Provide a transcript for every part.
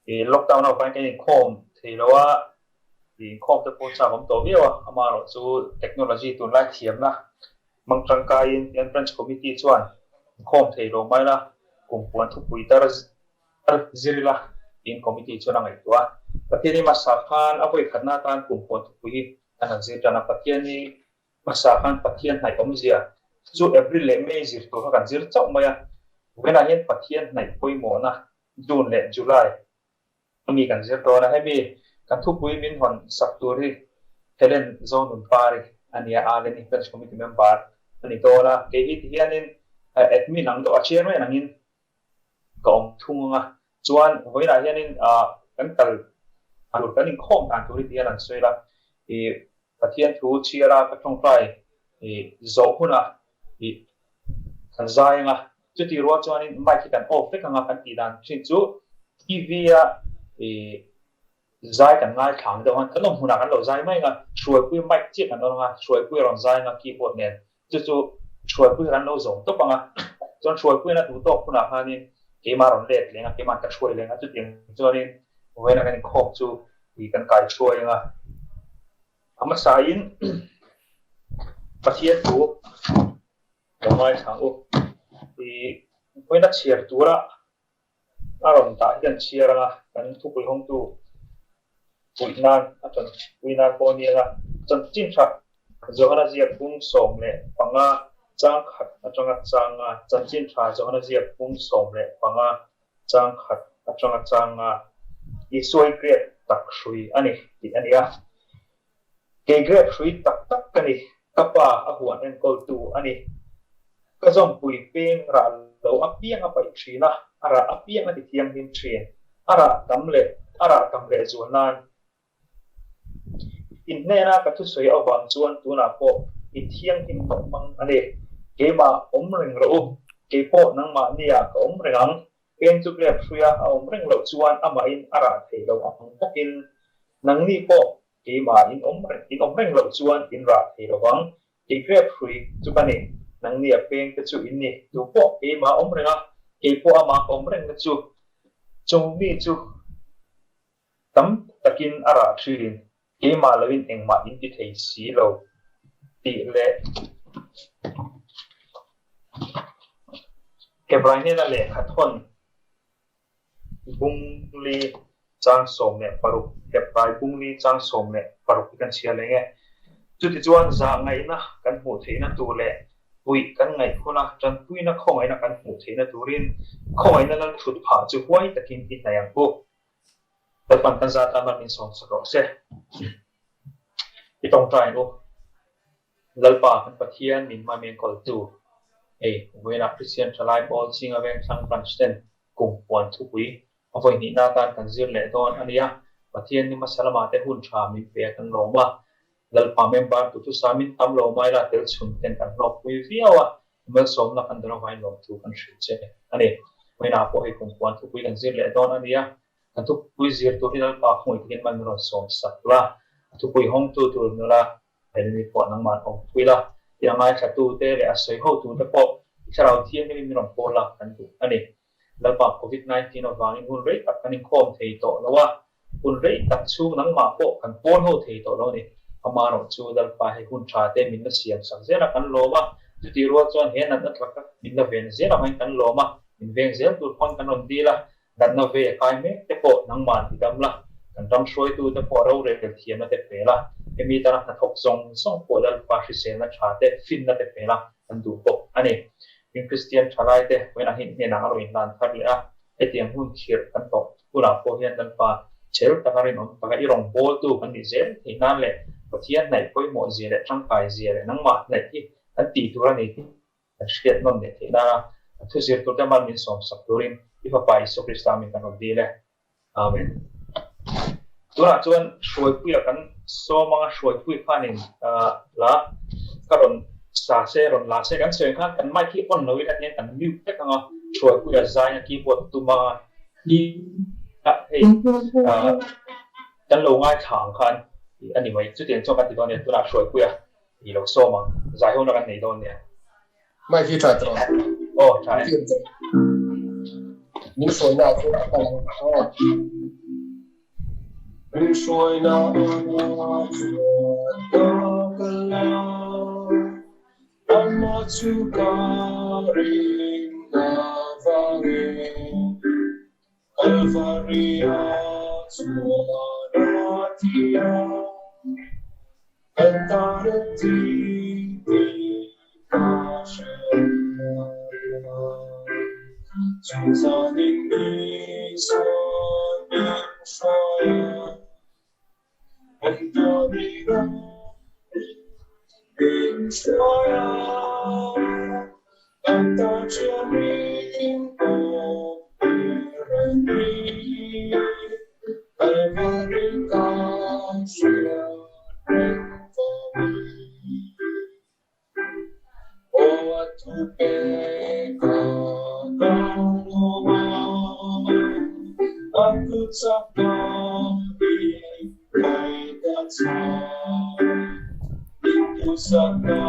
lockdown nào phải cái khom thì nó khom từ phố xa cũng tổ biết à mà nó chú technology tuần lại thiểm na mang trăng cái in branch committee chuan khom thì nó mai là kumpuan thupui zir la in committee chuan ngai tua Pathian masakhan avoi khatna tan kumpuan thupui an zir tana Pathian ni masakhan Pathian hnaih om zia chu April le May zir tu kan zir chau maya when I had Pathian hnaih pawimawhna June le July mi kan zir to na hemi kan thupui min hon sapturi Helen zone pari ania alen defense committee member ani to na ke hit hianin admin ang do chairman angin kong thunga chuan voina hianin kan kal alur kanin khom kan turi tian an soila Pathian thu chiara ka thong pai zo huna kan zainga chuti ro chuanin mai ki kan off te kanga kan ti dan chin chu TV a zai kan ngai thang de han kalom huna kan lo zai mai nga shuai pui mic chi kan lo nga shuai pui ron zai nga keyboard nen chu shuai pui kan lo zong to panga chon shuai pui na tu to huna hanin ke ma ron let lenga ke ma ka shuai lenga chu ting chuanin wena kan khok chu kan kai shuai nga ama sain Pathian tu mai thang u wena chiar tura aron ta kan chiara kan thupui hong tu puinan aton puinan ponia chan chin tha johana zia pung som le panga chang khat atanga changa chan chin tha johana zia pung som le panga chang khat atanga changa I soi great tak shui ani ti ania ke great shui tak tak kani kapa ahuan en kol tu ani ka zom pui peng ra lo apiang apai thina ara apiang ati thiam him thin ara kamle zuanan in nena ka thu soi awang chuan tuna po I thiang him mang ani ke ma omring ro ke po nang ma nia ka omrengang ken chu le phria omreng lo chuan ama in ara thei lo ang pokin nang ni po ke ma in omreng lo chuan in ra thei lo wang ke grep free chu bani nang ni a peng te chu in ni tu po ke ma omrenga ke po ama omreng chu chung mi chu tam takin ara thirin ke ma lawin engma in ti thei si lo ti le ke braine la le khathon bungli chang som ne paruk ke pai bungli chang som ne paruk kan sia lenge chu ti chuan za ngai na kan mu theina tu le pui kan ngai khona chan pui na khongai na kan mu theina turin khongai na lang thut pha chu huai takin ti nayang ko ta pan kan za ta man in som sa ro se I tong trai no lalpa kan Pathian min ma men kol tu wena Christian thalai bol singa veng sang Pransten kumpuan thupui avoi ni na tan kan zir le don ania Pathian ni masalama te hun tha min pe kan loma lalpa member tu samin tam lo mai la tel chun ten kan lok pui viawa mel som na kan dro vai lom tu kan shit che ani wena po he kumpuan thupui kan zir le don ania kan thupui zir tu lalpa khoi tin man ron som sakla thupui hong tu nula ni po nang man ong pui la yang ai cha tu te le asoi ho tu te po charau thien ni ron po la kan tu ani lalpa COVID-19 awangin hun rei tak kanin khom thei to lawa hun rei tak chu nang ma po kan pon ho thei to lo ni amaro chu lalpa he hun tha te min na siam sang zera kan loma chu ti ro chuan he na tlaka min na ven zera mai kan loma min veng zel tu phon kan on dila dan na ve kai me te po nang man ti dam la kan ram shroi tu te po ro re ke thiam na te pe la emi ta na thok song po lalpa shi se na tha te fin na te pe la kan du po ani in Christian thalai te when a hin ne na ro in lan thar le a etiam hun khir kan to pura po hian dan pa chel takarin on paka I rong bol tu kan ni zel thi nan le Pathian nai poi mo zi le tang kai zi le nang ma nai ti an ti tu ra ni ti shket non ne thi na thu zir tu ta man min som sak turin I fa pai so Krista min kan di le amen tura chuan shroi pui kan so manga shroi pui khanin la karon sa se ron la se kan se kan mai ki on noi at kan mute te kan shroi pui zai na keyboard tu ma ni hey kan lo ngai thang khan anyway chu tian cho kan ti don ne tura shroi pui I lo so ma zai ho na kan nei don ne mai ki tha tro oh thai Mình soi nào cũng có lần mình soi nào Amma Chukaring Navange Alvaria Suanatia Antarati Susaning Nisaning Shaya Antarira Shaya Antarcharing Irani Alvarika Shaya Aku sakali itu sakali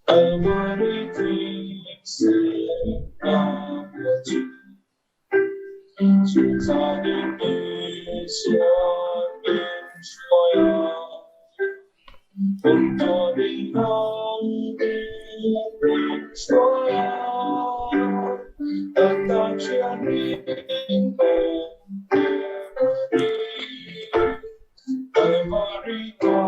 Almariti sekali Susani Indonesia Untuk Indonesia Tentang jaring Amerika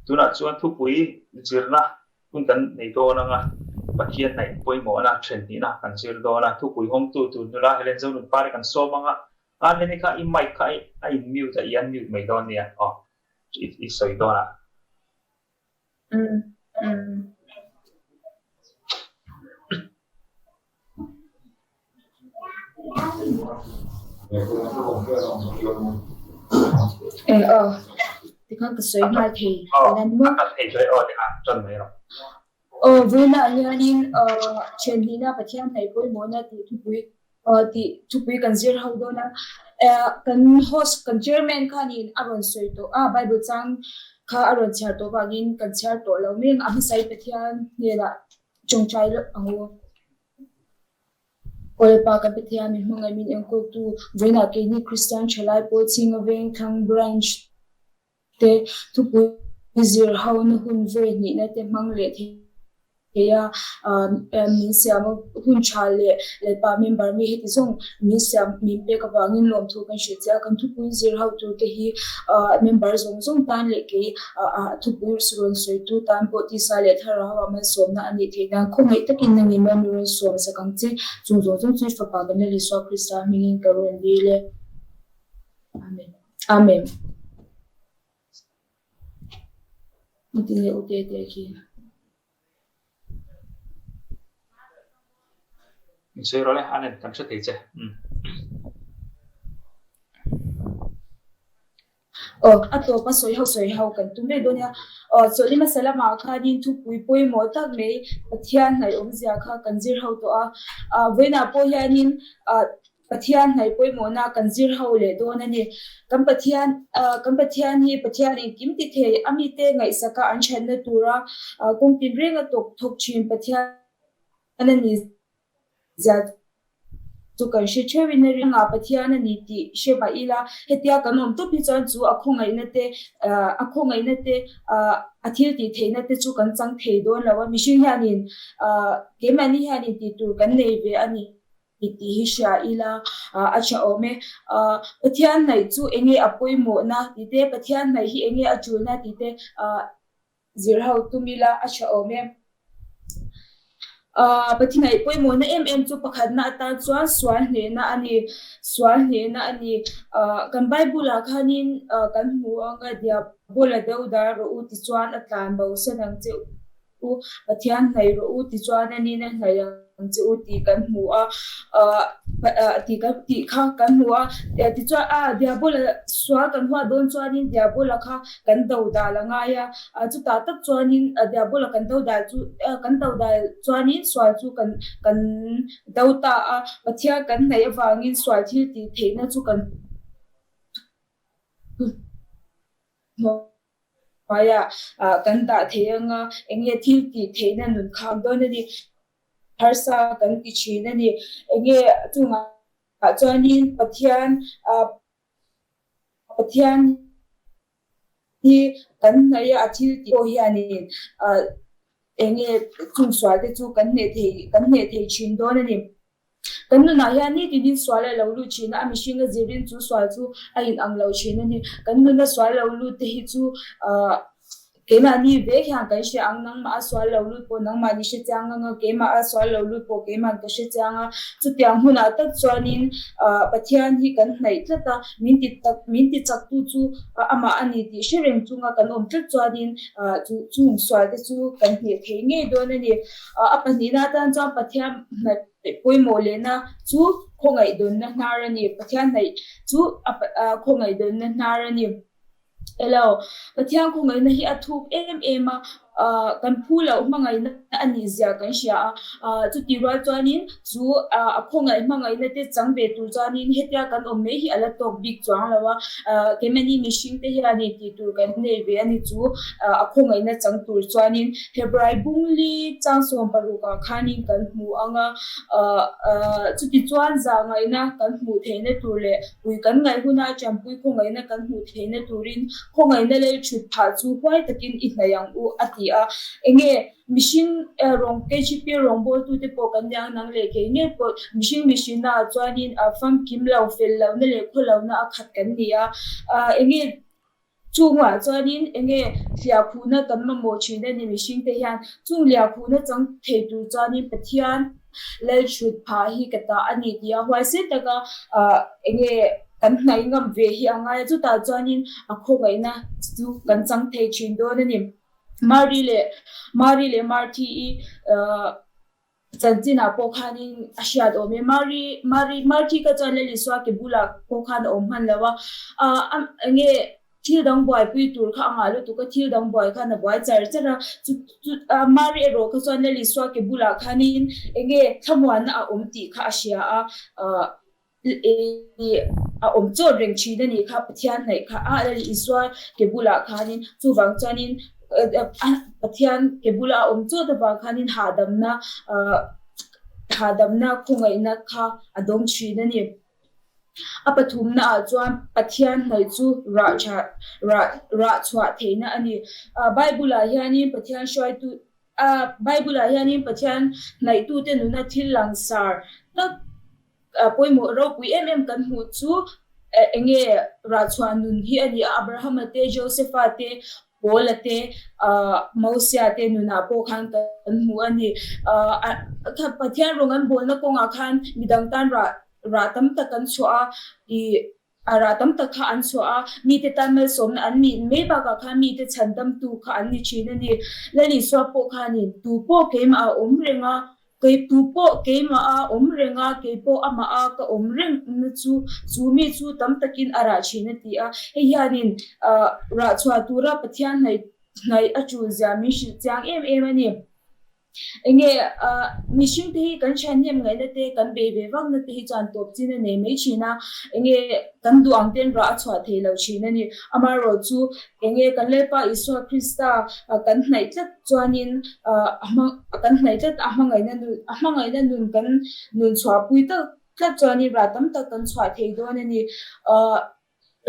tuna chuan thupui zirna kun kan nei do na nga pathian nei pawimawhna then ni na kan zir do na thupui hom tu nula helen zo nun pare kan so manga an le kha I mic kha I mute a yan mute mai don nia I soi do na thì con cái soi mai thì nên muốn thầy soi thì chân này rồi với lại như anh trên đi na Pathian này với mỗi na thì thupui cần zir hậu đó na cần host cần chairman khan in aron soi to Bible chang kha aron char to bagin kan char to lo ming am sai Pathian ne la chung chai lo ango ol pa ka Pathian mi hmangai min engko tu với na ke ni Christian chalai po ching aveng thang branch te thupui zir hona hun ve ni na te mang le the ya min siam hun chale le pa member mi heti song min siam min pe ka bangin lom thu kan she cha kan thupui zir how to te hi member zong tan le ke thupui suron soi tu tan po ti sa le thara wa ma som na ani the na khongai takin na ni ma mi som sa kang che chung chu fa pa kan le so Christa mingin karon bi le amen Mutile utete aqui. Soi rồi anh cảm xúc thế chứ. Ato pa soi hau kan tumbe donya so lima sala ma kha din thu pui mo tak me Pathian nai omzia kha kanjir hau to vena po hianin Pathian nai poi mo na kanjir hau le do na ni kan Pathian hi Pathian in kim ti the ami te ngai saka an chen na tura kung tin renga tok thok chin Pathian anani za chu kan she thewin ri nga Pathian ani ti she ba ila hetia kan om tu pi chan chu akhongai na te athil ti theina te chu kan chang thei don lawa mihring hianin kemani hianin ti tur kan nei ve ani ti hi sha ila acha ome Pathian nai chu enge appoimo na ti te Pathian nai hi enge achulna ti te zir ho tumila acha ome Pathian nai poimo na chu pakhat na ta chuan swal hne na ani kan Bible a khanin kan mu anga dia bola dauda ro u ti chuan atlan bo sanang che u Pathian nai ro u ti chuan ani na nai chu u ti kan mu a ti kha kan mu a ti chuan dia bola swal kan hwa don chuan in dia bola kha kan dauda la nga ya chu ta tak chuan in dia bola kan dauda chuan in swal chu kan dauta Pathian kan nai awangin swal thil ti theina chu kan maya kan ta theanga enge thil ti theina nun kham don ni harsa kan ti china ni enge chunga chuanin Pathian hi kan nai a thil ti o hianin enge chung swal te chu kan ne thei chin don ni kan nu na hian ni tin swal lo lu china ami shinga zirin chu swal chu a in ang lo china ni kan nu na swal lo lu te hi chu kema ni ve hyang kan she ang nang ma swal lo lu po nang ma ni she chang nga kema a swal lo lu po kema ka she chang chu tiang huna tak chuanin Pathian hi kan hnai tlata min ti chak tu chu ama ani ti shereng chunga kan om tlat chuanin chu swal te chu kan hne thei nge don ani apani na tan cha Pathian na poimo le na chu khongai don na narani Pathian nai chu khongai don na narani elo Pathian khongai na hi athuk ema kan phula mangai na ani zia kan sha chu ti ra chuanin chu khongai mangai na te changbe tu chuanin hetia kan om me hi ala tok big chuang lawa kemani mishing te hi ani ti tur kan nei ve ani chu khongai na chang tur chuanin Hebrai bungli changsom paruka khani kan mu anga chu ti chuan za ngai na kan mu theina tur le pui kan ngai huna champui khongai na kan mu theina turin khongai na le chut pha chu hwai takin I hnayang u ati enge machine rong KGP rong bol tu te po kan yang nang le ke nge po machine na chuanin fam kim lo fel lo na le kho lo na khat kan ni enge chungwa chuanin enge lia phuna kan ma mo china ni machine te hian chung lia phuna chang thei tu chuanin Pathian le chut pha hi kata ani tia hwai se taka enge kan hnai ngam ve hi anga chu ta chuanin khongai na chu kan chang thei chin do na ni Mari le Marti chanchina pokhanin asiat ome Marti ka chanle liswa ke bula pokhan omhan lawa nge thil dang boy pui tur kha anga lu tu ka thil dang boy kha na boy char chara Mari ro ka chanle liswa ke bula khanin nge thamwan na omti kha asia omcho reng chi na ni kha Pathian nai kha le liswa ke bula khanin chu wang chanin Pathian ke bula omcho da ba khanin hadamna khungai na kha adom china ni apathum na chuan Pathian nai chu ra chwa theina ani Bible a hianin Pathian shoi tu Bible a hianin Pathian nai tu te nu na thil langsar tak poimo ro pui kan hu chu enge ra chwa nun hi ani Abraham te Joseph te polate Mausia te nuna po khan kan mu ani Pathian rongan bolna konga khan midang tan ra tam takan chua ra tam tak kha an chua mi te tan mel som an mi me ba ka kha mi te chandam tu kha an ni china ni lani swa po khanin tu po kem a omrenga kei tu po keima omrenga kei po ama ka omreng chu mi chu tam takin ara china ti he hianin ra chwa tura Pathian nai achu zia mi shi chang em ani enge mishing te kan chanem ngai na te kan be wang na te chan top chin ne me china enge kan duang ten ra chwa the lo china ni amaro chu enge kan lepa Iswa Krista kan hnai tlat chuanin kan hnai tlat amangai na nun kan nun chwa pui ta tlat chuan in ra tam tak kan chhuah thei dawn ani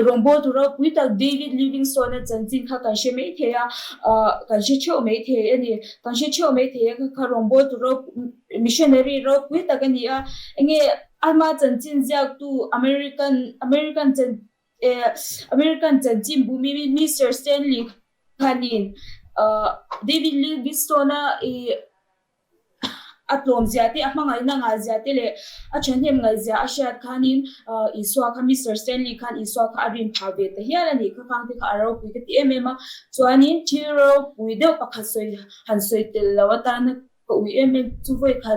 rongbo tu ro pui tak David Livingstone a chan chin kha kan she mei theya kan she chho mei the ani kan she chho mei the kha rongbo tu ro missionary ro pui tak ani a enge ama chan chin jak tu American chan chin bumi Mr. Stanley khanin David Livingstone atlom ziate amangai na nga ziate le a chanhem ngai zia a shat khanin iswa kha Mr. Stanley khan iswa kha arin phave ta hian ani kha khang te kha aro pui ke ti emema chuanin thiro pui de pakha soi han soi tel lawata na ko ui chu voi kha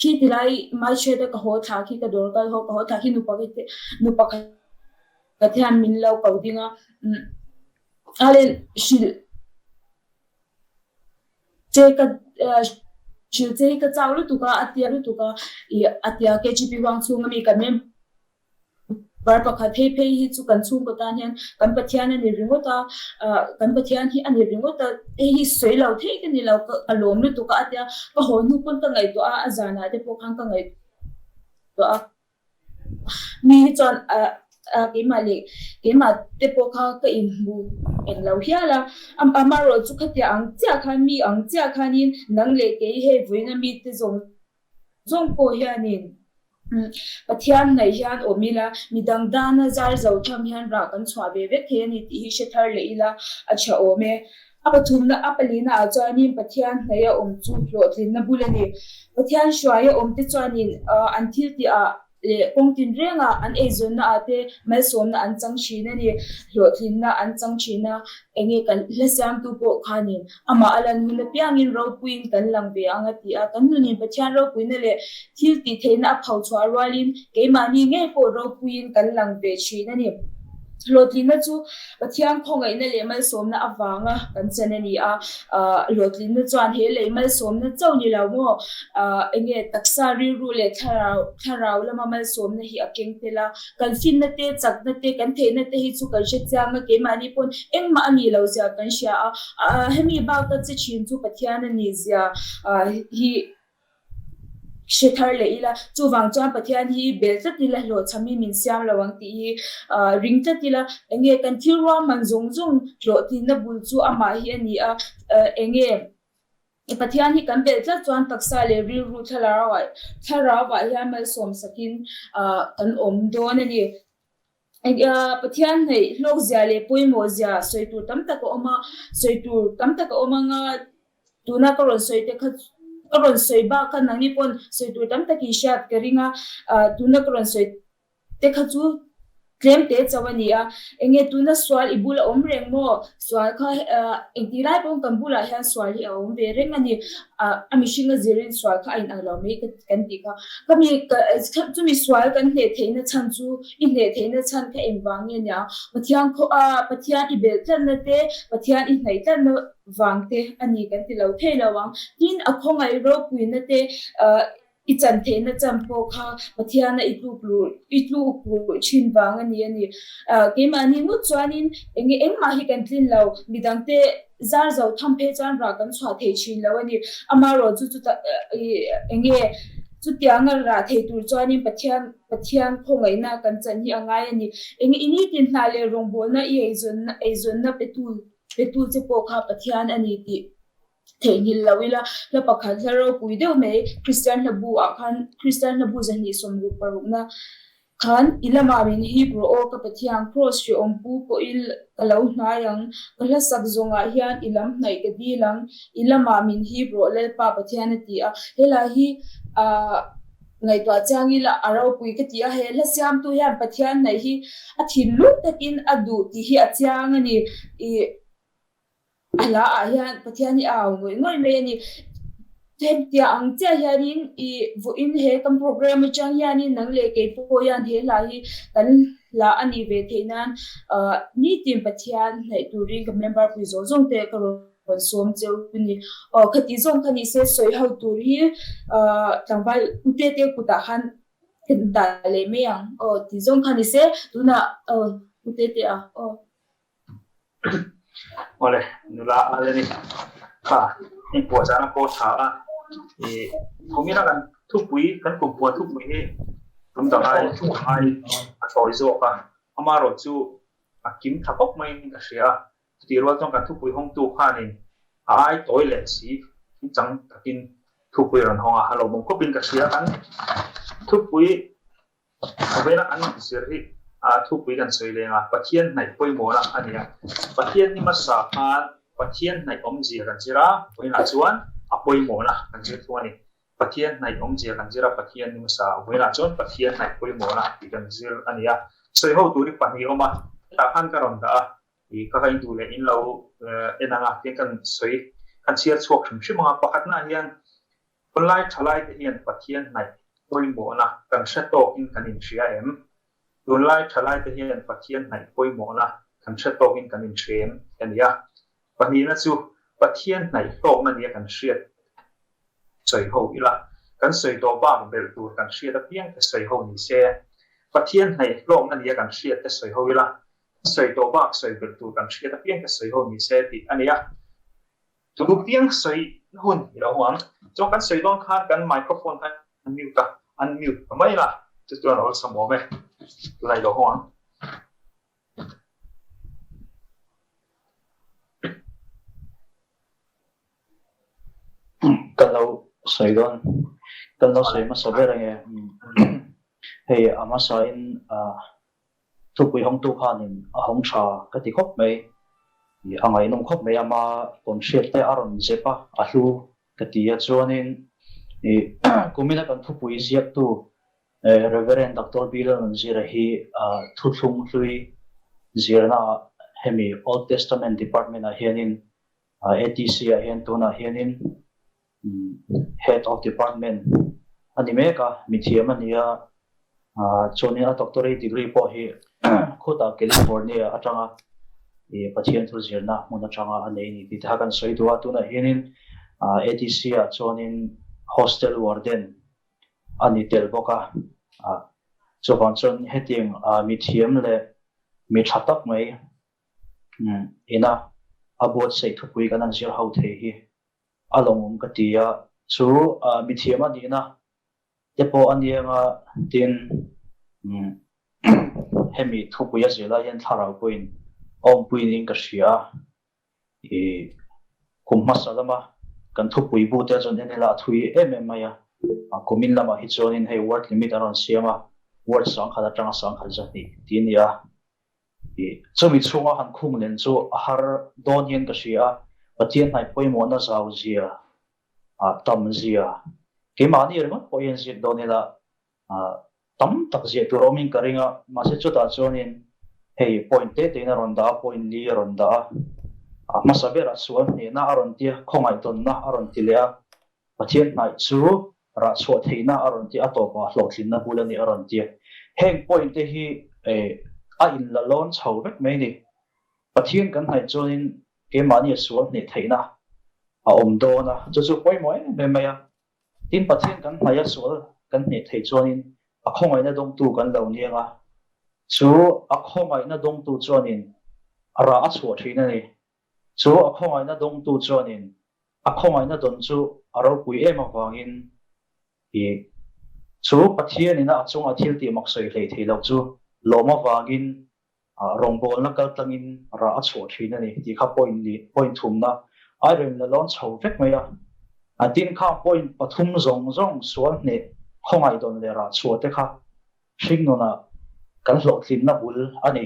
khi tilai mai che da ka ho tha khi ka dor ka ho tha khi nu pa ka thian min lo ko dinga ale shil che ka chilche ka chawlu tuka atia lu tuka atia KGP wang chung mi kan mem bar pakha thei phei hi chu kan chung ko tan hian kan pathian ani ringota kan pathian hi ani ringota hi soi lo thei kan ni lo ka lom lu tuka atia ka ho nu pon ka ngai to a azana te po khang ka ngai to a mi chon ke ma te po kha ka in bu en lo hiala amaro chu khatia ang cha khan mi ang cha khanin nang le ke he voina mi te zong po hianin pathian nei hian omila midang dana zar zo tham hian ra kan chwa ve ve the ni ti hi she thar le ila acha ome apathumna apalina achani pathian nei a om chu lo thin na bulani pathian shwaya om te chanin until ti a kongtin renga an ezon na ate mal som na an chang china ni lo thin na an chang china enge kan lesam tu po khanin ama alan hun piangin ro puin kan lang ve anga ti a kan nunin pathian ro puin le thil ti theina phau chwa walin ke mani nge po ro puin kan lang ve china ni lotlina chu pathian khongai na le mal som na awanga kan chanani a lotlina chuan he le mal som na chawni lo mo enge taksa ri ru le tharau lama mal som na hi akeng tela kan fin na te chak na te kan the na te hi chu kan she chang ke mani pon engma ani lo ja kan sha hemi ba ka chi chin chu pathian ani zia hi shethar le ila chu wang chuan pathian hi belta tila lo chami min siam lawang ti hi ringta tila enge kan thilwa manzung zung lo tin na bul chu ama hi ani a enge pathian hi kan belta chuan taksa le ri ru tharawa ya mal som sakin kan om don ani pathian nei lok zia le poimo zia soitu tam tak oma nga tuna ko ron soite kha karon soi ba kan nani pon soi tu tam taki shat karinga tuna karon soi te kha chu claim te chawani a enge tuna swal ibula omreng mo swal kha engtirai pon kambula hian swal hi om ve reng ani amishinga zirin swal kha in alo me kan ti kha kami chumi swal kan ne theina chan chu in ne theina chan kha emwang nya pathian ibel tan na te pathian in nei tan wangte ani kan ti lo thei lawang tin akhongai ro puina te ichan theina champo kha pathiana itlu pu chin wang ani ke mani mu chuanin engma hi kan tlin lo midangte zar zo thamphe chan ra kan chwa thei chin lo ani amaro chu enge chu tianga ra thei tur chuanin pathian khongai na kan chan hi angai ani enge ini tin hna le rongbol na ezon na petul che po kha pathian ani ti theihil lawila la pakhat hero puideu me Christian labu zani somru parukna khan ilama min Hebrew o ka pathian cross ri ompu po il kalau hnayang kala sakzonga hian ilam hnai ka dilang ilama min Hebrew le pa pathian ti a hela hi ngai to changi la arau pui ka tia he la siam tu hian pathian nei hi a thinlu takin adu ti hi a chang ani ala hian pathian ni ngoi me ani tem tia ang cha hianin vo in he kam program chang hianin nang le ke po yan he la hi kan la ani ve theinan ni tim pathian nei turing ka member pu zo zong te ka kon som cheu ni khati zong khani se soi hau tur hi tangbai ute te kuta han da le me yang ti zong khani se tuna ute te Ole nula ale ni ka ni po sana po tha kumina kan thupui kan kumpuan thupui hi tum dangai atoi zo ka amaro chu akim thakok mai ka sia tirwa tong kan thupui hong tu khanin ai toilet si chang takin thupui ran honga halo mong kopin ka sia kan thupui avena an sirhi thupui kan soilenga pathian nai poimona ania pathian ni masa khan pathian nai omjia kan jira poina chuan apoimona kan jir thuani pathian nai omjia kan jira pathian ni masa poina chuan pathian nai poimona ti kan jir ania soi ho turi pani oma ta khan karon da i ka kai du le in lo enanga te kan soi kan sia chuak thum shima pakhat na hian online thalai te hian pathian nai poimona kan seto in kan in sia em online thalai te hian pathian nai poimona kan seto in kan in threm ania pani na chu pathian nai tok na nia kan hriat soi ho ila kan soi to ba bel tur kan hriat a piang te soi ho ni se pathian nai tok na nia kan hriat te soi ho ila soi to ba soi bel tur kan hriat a piang te soi ho ni se ti ania tu piang soi hun ila huang cho kan soi don khan kan microphone kan unmute mai la chu tu an ol samo me lai lo huang kalau soidon kalau soi ma sobera nge hei ama sa in thupui hong tu khanin a hong tha ka ti khop mai angai nong khop mai ama kon shep te aron zepa a hlu ka ti a chuanin kumina kan thupui ziak tu reverend dr bilan zira hi thu thlung hlui zirna hemi old testament department a hianin atc a hian tuna hianin head of department animeka mithiam ania chonia doctorate degree po hi khuta california atanga pathian thu zirna mun atanga anei ni ti thakan soidua tuna hianin atc a chonin hostel warden ani tel boka chokan chon heting mithiam le mi thatak mai ina abot sei thupui kanan zir hau the hi along katia chu mithiam ani na tepo anianga tin hemi thupui a zela yan tharau point ong puining ka sia kumma salama kan thupui bu te chon enela thui maya kumin lama hi chonin hei word limit aron siama word sang khala tanga sang khal jati tinia chumi chunga han khung len chu har don hian ka sia pathian nai poimo na zau zia tam zia ke mani erma poien zia donela tam tak zia tu roaming karinga ma se chu ta chonin hei point te na ronda point li ronda masabera suan ne na aron tia khongai ton na aron tilea pathian nai chu ra chho theina aron ti atopa hlotlin na bulani aron tia heng point te hi a in la lon chho vek mai ni pathian kan nai chonin ke mani suan ne theina a omdo na chu poimoi me maya tin pathian kan nai sual kan ne thei chonin a khongai na dong tu kan lo nianga chu a khongai na dong tu chonin ara a chho thina ni chu a khongai na dong tu chonin a khongai na don chu aro pui em awangin chu pathian ina achunga thil ti mak soi hlei thei lo chu loma wangin rongbol na kal tangin ra a chho thina ni ti kha point thumna iron la lon chho vek maya tin kha point pathum zong sual ne khongai don le ra chho te kha hringnona kan hlotlin na bul ani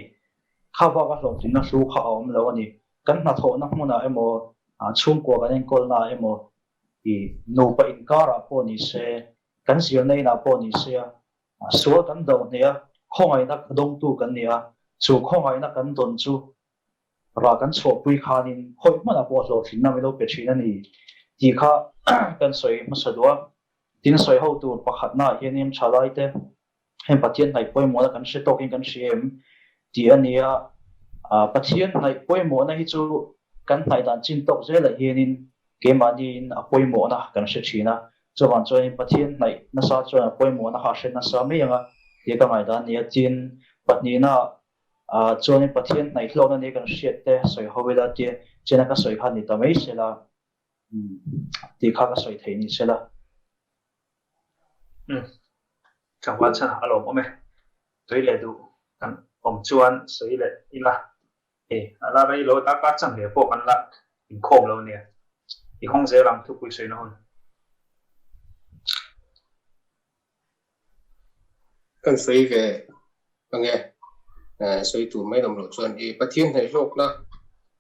kha ba ka hlotlin na hlu kha om lo ani kan na tho na hmuna emo chung ko kan en kol na emo no pa in kara po ni se kan zir nei na po ni se sual kan do nia khongai na dong tu kan nia chu khongai na kan don chu ra kan chho pui khanin hoi mana po hlotlin na melo pe thina ni ti kha kan soi masadwa tin soi ho tu pakhat na hianim chalai te hem pathian nai poimo na kan she tokin kan shem ti ania pathian nai poimo na hi chu kan nai dan chin tok zela hianin ke manin a poimo na kan she thina chuan chuan pathian nai na sa chuan poimo na ha she na sa me anga ti ka ngai dan nia tin patni na chuan pathian nai hlo na ne kan hriat te soi howela ti chena ka soi khan ni tamai sela ti kha ka soi thei ni sela chẳng quan chân alo mà mẹ tới lệ đủ cần ông chuan sấy lệ ila là đây lối ta cắt chẳng để bộ ăn lại hình khom lâu nè thì không dễ làm thu quỳ sấy nó hơn kan soi ve ange soi tu mai lam lo chuan pathian hnaih hlawk na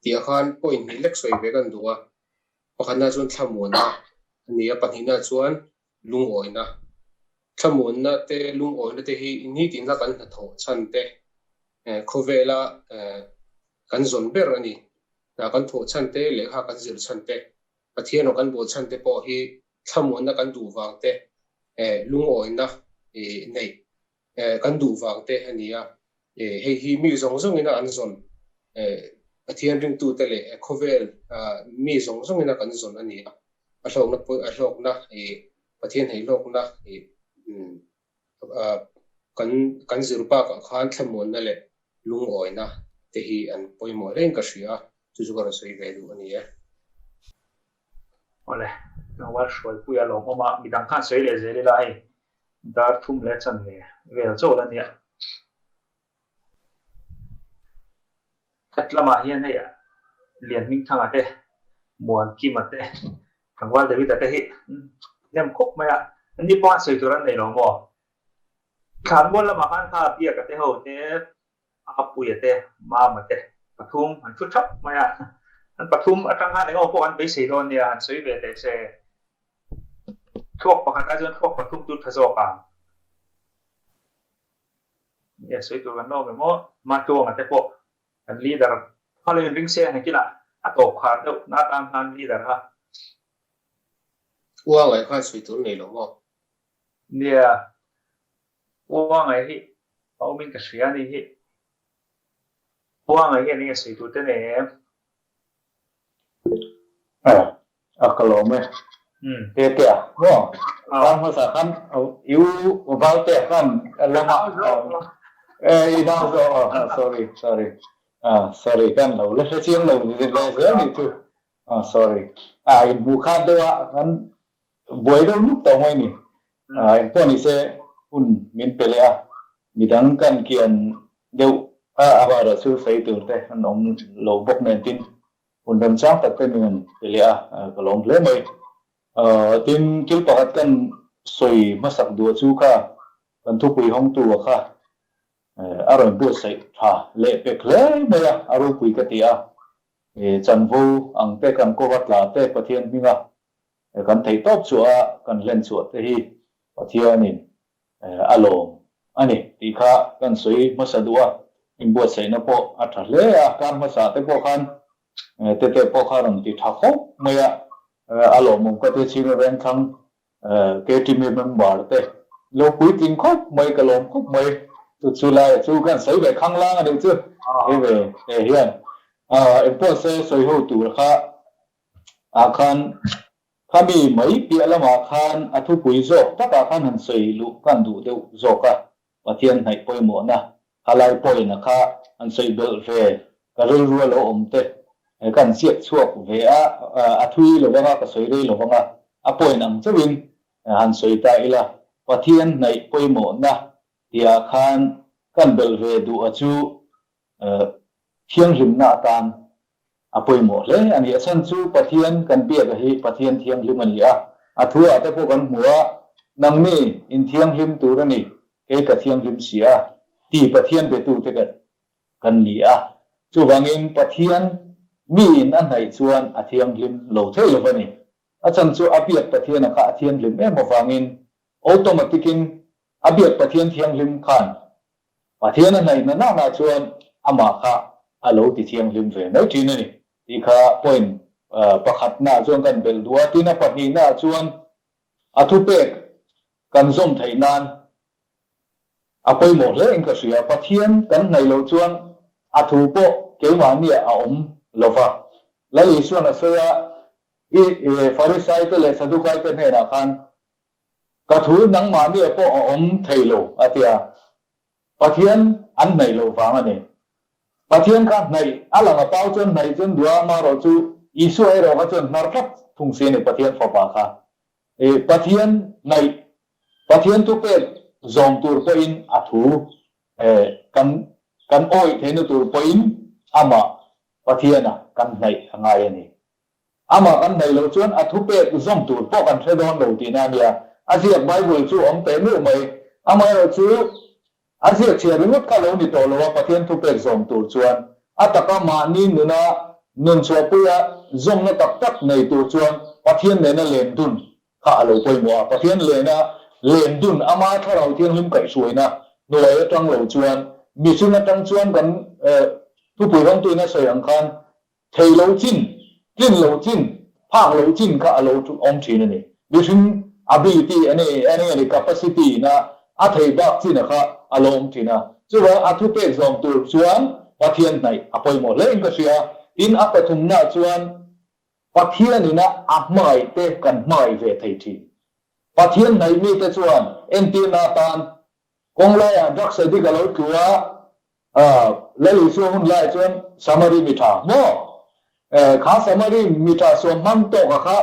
tia khan point ni lek soi ve kan duwa pakhana chuan thlamun na ania pahnina chuan lungawi na thlamun na te lungawi na te hi ni tin la kan tho chan te khovela kan zon ber ani na kan tho chan te lekha kan zir chan te pathian kan bo chan te po hi thlamun na kan du wang te lungawi na nei kan du wang te ania hei hi mi zong zong ina an zon pathian ring tu te le khovel mi zong zong ina kan zon ania a hlok na pathian hei lok na kan zirpa ka khan thlamun na le lungawi na te hi an poimo reng ka hria chu chu ka soi ve du ania ole nó war soi puya lo ma mi dang khan sấy lệ dễ le lai dar thum le chan le vel chaw la nia katlama hian hei lian ming thanga te muan kim ate kangwal dewi ta te hi nem khop maya ani pa soi turan nei lo mo khan bol la ma khan tha pia ka te ho te apu ya te ma ma te pathum an thu thap maya an pathum atang ha ngo po an be sei ron nia an soi ve te se thok pakhat a jon thok pathum tu thazo ka ya soi tu kan no me mo ma tu nga te po an leader halen ring se na kila ato khat do na tam han leader ha wa ngai khan soi tu nei lo mo nia wa ngai hi pau min ka shria ni hi wa ngai hi ni soi tu te ne kalau me te te no kan masa kan you about te kan lama ina so sorry kan lo le chiang lo ni le ni tu sorry in bukan doa kan boy do lúc tao mai ni po ni se un min pelea midang kan kian deu abara su sai tu te an om lo bok nen tin un dam chang tak te min pelea kalong le mai tin kil pakat kan soi masak du chu ka kan thu pui hong tu kha aron bu sai tha le pek le maya aru pui ka tia chan vu ang te kan ko wat la te pathian minga kan thei top chu a kan len chu te hi pathian in alom ani ti kha kan soi masadua in bu sai na po a tha le a kan masa te po khan te po khan ti tha kho maya alo mong ka te chim ren thang ke team member te lo pui tin khop mai ka lom khop mai tu chu la chu kan sai ve khang lang ani chu ve hian em po se soi ho tu kha a khan khami mai pi alama khan athu pui zo taka khan han sei lu kan du deu zo ka pathian hai poi mo na halai poi na kha an sei bel ve ka ru ru lo om te kan siat chuak ve a thui lo wanga ka soi rei lo wanga a point ang chawin han soi ta ila pathian nei poi mo na tia khan kan bel ve du a chu thiang rim na tan a poi mo le ani asan chu pathian kan bia ga hi pathian thiang lim ani a thu a te po kan hua nang ni in thiang lim tu ra ni ke ka thiang lim sia ti pathian be tu te kan li a chu wangin pathian mi in an hai chuan a thiang lim lo thei lo bani a chan chu a biat pathian a kha a thiang lim em awangin automaticin a biat pathian thiang lim khan pathian an hai na chuan ama kha a lo ti thiang lim ve no tin ani ti kha point pakhat na chuan kan bel duwa tin a pahni na chuan a thu pek kan zom thei nan a poi mo le in ka sia pathian kan nei lo chuan a thu po kewa ni a om lova la isuan asaya farisai te le sadukai te ne ra khan ka thu nang ma ni po om thailo atia pathian an nei lo wa ma ne pathian ka nei ala ma pau chon nei chon dua ma ro chu isu ai ro ka chon nar khat thung se ne pathian fa pa kha pathian nei Pathian tu pe zong tur po in athu kan oi thenu tur po in ama Pathian kan nei angai ani ama kan nei lo chuan athu pe zong tur po kan thedon lo ti na nia asia Bible chu om te nu mai ama ro chu asia chia ringot ka lo ni to lo Pathian tu pe zong tur chuan ataka ma ni nuna nun chua puya zong na tak tak nei tur chuan Pathian ne na len dun kha alo poi mo Pathian le na len dun ama tharau thiang lim kai suina noi atang lo chuan mi suna tang chuan kan tu pui rong tu na soi ang khan thei lo chin kin lo chin phang lo chin kha alo tu om thin ani mi sun ability ani capacity na a thei bak chin kha alo om thina chuwa athu pe zong tur chuan Pathian nai apoi mo le in ka sia in apathum na chuan Pathian ina amai te kan mai ve thei thi Pathian nai mi te chuan enti na tan kong la ya dak se di ga lo tua le li su hun lai chuan samari mi tha mo kha samari mi tha so man to kha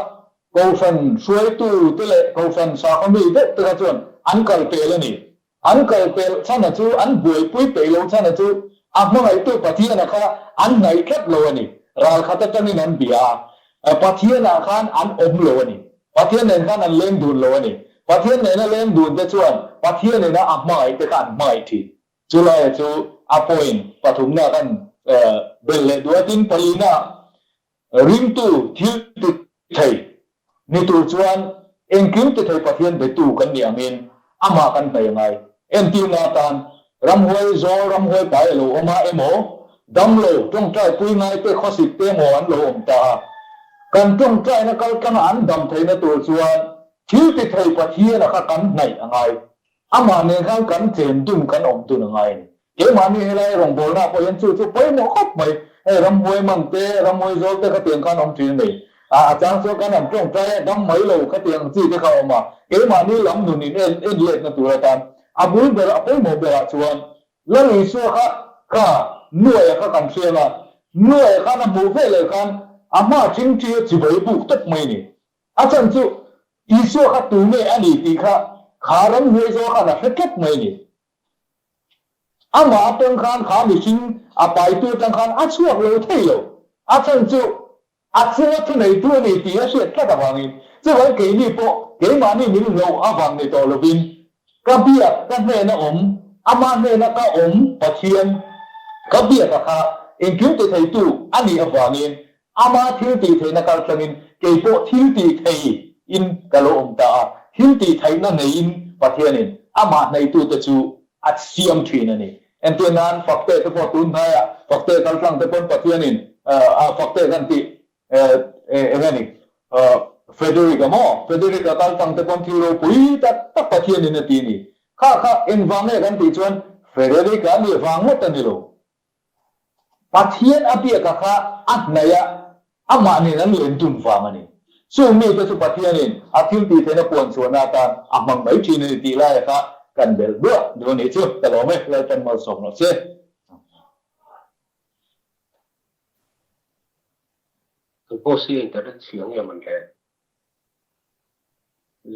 ko fan suai tu te le ko fan sa khami de te ka chuan an kal pe le ni an kal pe chana chu an buai pui pe lo chana chu amai tu Pathian kha an nai khat lo ani ral khata tani nan bia Pathian khan an om lo ani Pathian nen khan an lem dun lo ani Pathian nen na lem dun te chuan Pathian nen na amai te khan mai thi chulai chu apoin pathum na kan bel le duatin palina rim tu thil tu thei ni tu chuan engkim te thei Pathian be tu kan ni amin ama kan nei ngai enti na tan ramhoi zo ramhoi pai lo oma emo dam lo trong trai pui ngai pe khosik te mo an lo om ta kan trong trai na kal kan an dam thei na tur chuan thil te thei Pathian kha kan nei angai ama ne khan kan chen dum kan om tu angai ke mani helai rong bol na po yan chu poi mo khop mai ramhoi mang te ramhoi zo te ka tiang kan om thin nei chang so kan am trong trai dam mai lo ka tiang chi te kha oma ke mani lam nu ni en let na tur tan abul bel apoi mo bel chuan la ni so kha nuai kha kan sela nuai kha na mu ve le khan ama ching chi chi bai bu tak mai ni chan chu iso kha tu me ani ti kha kharam nuai zo kha na ket mai ni ama tong khan kha mi sing apai tu tang khan chuak lo thei lo chan chu chuak tu nei tu ni ti a se ka da wangin chu wai ke ni po ke ma ni min lo awang ni to lo bin ka bia ka ne na om ama ne na ka om Pathian ka bia ka kha engkim te thei tu ani awangin ama thil ti thei na kal tangin ke po thil ti thei in kalo om ta thil ti thei na nei in Pathianin ama nei tu te chu at siam thin ani entianan fakte te po tun thaya fakte kal tlang te pon Pathianin fakte kan ti engani Federica kal tlang te pon thilo pui ta Pathianin ti ni kha enwange kan ti chuan Federica ni wang mo tan ni lo Pathian apia ka kha naya ama ni nan len tun wang ani so me te su Pathianin athil ti thena pon chuana ta amang bai thin ni ti la kha kan bel do ni chu ta lo me la tan mal som no se po si internet siang ya man ke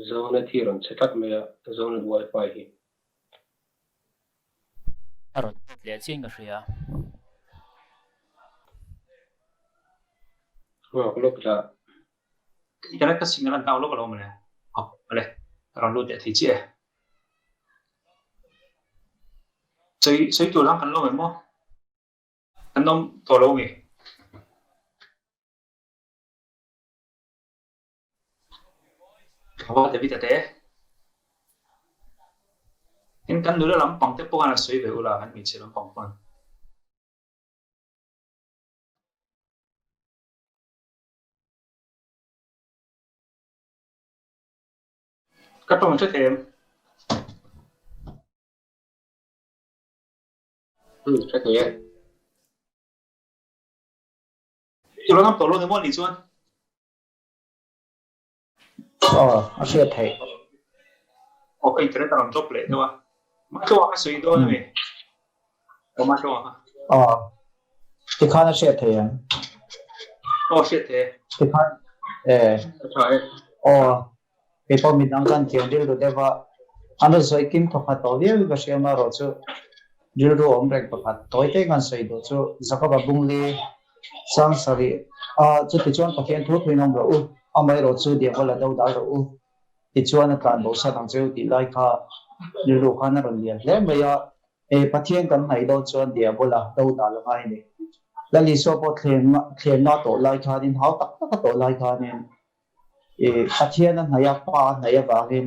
zone thi ron chetak me zone wifi hi Arot le ching ka ria lok la internet ka signal an taw lo ka lo mane ale ron lu te thi chi sei tu lang kan lo mo kan nom to lo ngi Hawa David ate in kan dulu lam pang te pokana soi ve ula kan mi che lam pang pang ka pang che tem che ke tu lam to lo ne mo ni chuan a se thei o internet ram top le do ma to ka soi do ne o ma to ti khan a se thei an o shit ti khan thai people mit ang kan thiang dil do deva anh rồi kim thọ hạt tàu điêu cái xe mà rồi chứ drill ro om rek pakhat toy te ngan sei do chu zakaba bungli sang sari chu ti chuan Pathian thu thui nom ro u amai ro chu dia wala do da ro u ti chuan kan bo sa dang cheu ti lai kha ni ro khana ro lian le maya e Pathian kan nai do chuan dia wala do da lo hai ni la li so po thlen na to lai kha din hau tak tak to lai kha nen e Pathian an haya pa haya wa hin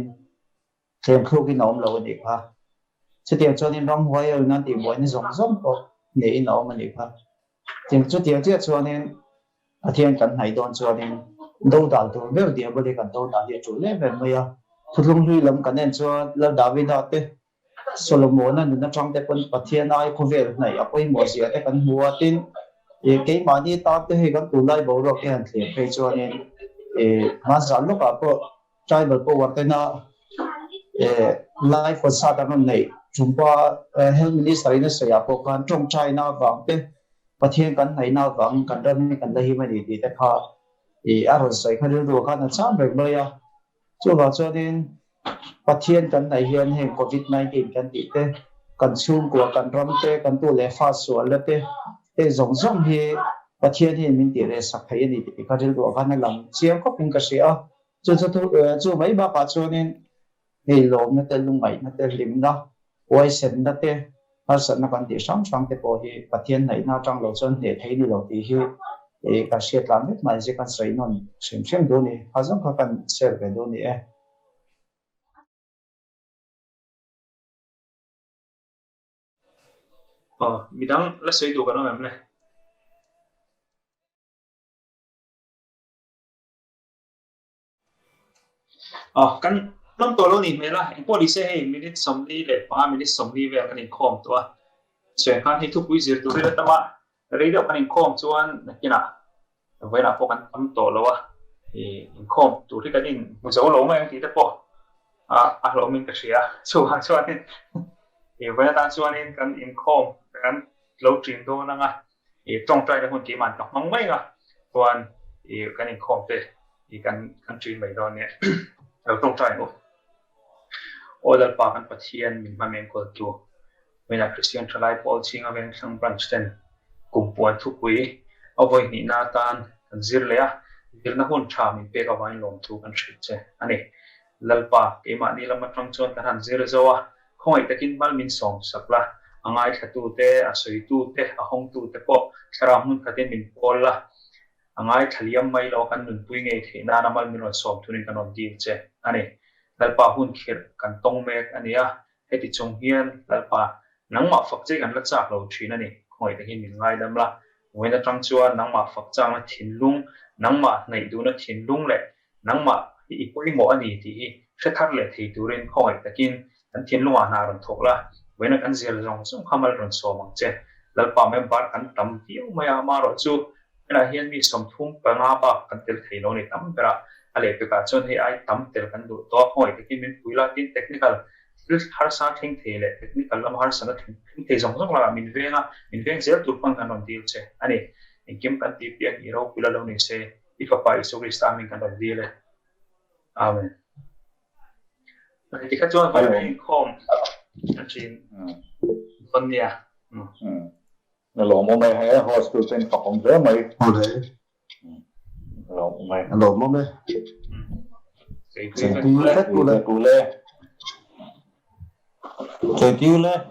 thlen khu ki nom lo ni kha chút tiền cho nên rong hoài ở ngân tiền bồi nên rong rong có để nó mà để phát tiền chút tiền cho nên Pathian cần hay đón cho nên đâu đào thôi nếu tiền bồi cần đâu đào địa chủ lên về bây giờ thuật lung huy lắm cần nên cho là David đó thế Solomon nên nó trong cái quân Pathian ai không về này ở bên mua gì cái cần mua tin cái mà đi ta cái hay cần tụ lại bảo rồi cái hàng tiền phải cho nên mà sản lúc đó trai bật bộ cái nó life của sa đăng này chúng ta health ministry nó sẽ có quan trong China vàng thế Pathian cần này nào vàng cần đơn cần đây mà đi tất cả thì ở rồi sẽ khai được cái nó sao về bây giờ cho nên Pathian cần này hiện hiện COVID-19 cần đi thế cần chung của cần ram thế cần tu lệ phát số là thế giống giống thì Pathian hiện mình đi để sắp thấy đi thì khai được cái nó làm chiếm có những cái gì cho mấy bà cho nên thì lộn nó tên lung mày nó tên lim đó quay sen đó tên har san nó còn để sáng sáng thế bộ thì Pathian này nó trong lộ chân để thấy đi lộ thì cái sự làm hết mà chỉ cần xây non xem đồ này har giống các cần xem cái đồ này mình đang là xây đồ cái nó em này căn nămตัวเรานี่ไม่ละพอดีเสียให้มินิสมลีเลยป้ามินิสมลีเวลกันอีกคอมตัวส่วนการที่ทุกวิจิตรตัวเรื่องตั้งว่าเรื่องกันอีกคอมส่วนนักกินอ่ะเวลาพวกกันตั้งตัวแล้วว่าอีกคอมตัวที่กันนี่มันจะเอาลงมาอย่างที่ได้ปะเรามีกระเสียส่วนนี่เวลาตั้งส่วนนี้กันอีกคอมกันเราจริงตัวนั่งอ่ะตรงใจในคนกี่มันกับมังไม่อ่ะส่วนกันอีกคอมเตะกันจริงไปตอนนี้เราตรงใจหมดOdal pakan Pathian min mamen kol tu mena Christian thalai Paul chinga veng sang branchten kumpuan thupui avoi ni na tan kan zir lea zirna hun tha min pe ka wain lom tu kan thrit che ani lalpa ke ma ni lama tang chon kan han zir zowa khoi takin mal min som sakla angai thatu te asoi tu te ahong tu te po thara mun khaten min polla angai thaliam mai lo kan nun pui ngei the na namal min ron som tunin kan on dil che ani lalpa hun khir kan tong mek ania heti chung hian lalpa nangma fak che kan la chak lo thin ani khoi ta hin min ngai dam la moina tang chuan nangma fak chang na thinlung nangma nei du na thinlung le nangma i poi mo ani ti hre thar le thei turin khoi takin kan thinlunga na ron thok la moina kan zel rong chung khamal ron so mang che lalpa member kan tam tiu maya ma ro chu ena hian mi som thum pa nga ba kan tel thei lo ni tam pera ale pe ka chon he ai tam tel kan du to hoi te kin min puila tin technical har sa thing thele technical lam har sana thing te jong jong la min veng zel tu pang kan on deal che ani kim kan ti pian i ro pula lo ni se ifa pa iso krista min kan on deal amen ti ka chon fa ni khom chin konia lo mo mai hai hospital pen fa kom ve mai lo mo mai Cái tiêu le chơi tiêu le